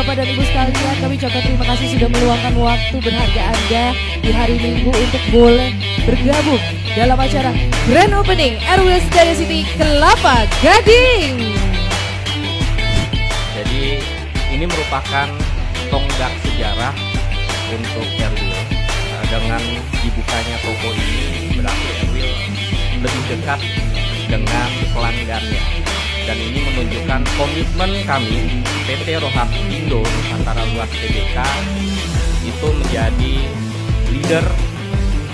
Bapak dan Ibu sekalian, kami ucapkan terima kasih sudah meluangkan waktu berharga Anda di hari Minggu untuk boleh bergabung dalam acara Grand Opening Airwheels Daya City Kelapa Gading. Jadi ini merupakan tonggak sejarah untuk Airwheel. Dengan dibukanya toko ini berarti Airwheel lebih dekat dengan pelanggannya. Dan ini menunjukkan komitmen kami PT Rohat Indo Nusantara Luas Tbk itu menjadi leader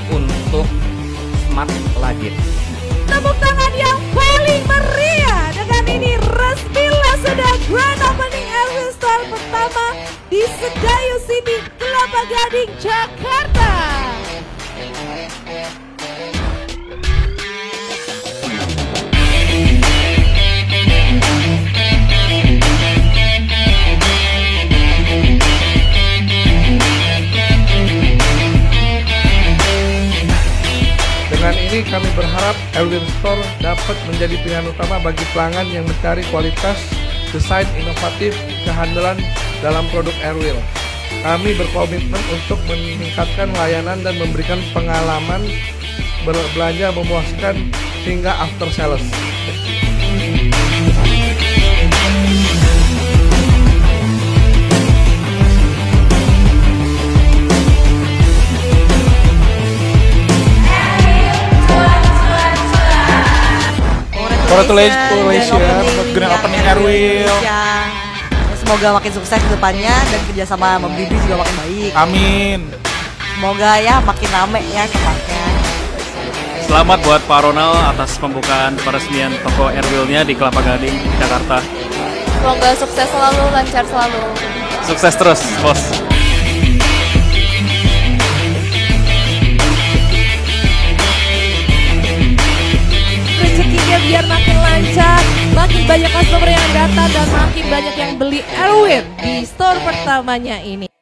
untuk smart luggage. Tepuk tangan yang paling meriah. Dengan ini resmilah sudah Grand Opening Airwheel Store pertama di Sedayu City, Kelapa Gading, Jakarta. Dengan ini kami berharap Airwheel Store dapat menjadi pilihan utama bagi pelanggan yang mencari kualitas, desain inovatif, kehandalan dalam produk Airwheel. Kami berkomitmen untuk meningkatkan layanan dan memberikan pengalaman berbelanja memuaskan hingga after sales. Congratulations buat Grand Opening Airwheel. Semoga makin sukses ke depannya dan kerjasama sama Bibi juga makin baik. Amin. Semoga ya makin rame ya tempatnya. Selamat buat Pak Ronald atas pembukaan peresmian toko Airwheel-nya di Kelapa Gading, Jakarta. Semoga sukses selalu, lancar selalu. Sukses terus, Bos. Rezekinya biar makin lancar, makin banyak customer yang datang dan makin banyak yang beli Airwheel di store pertamanya ini.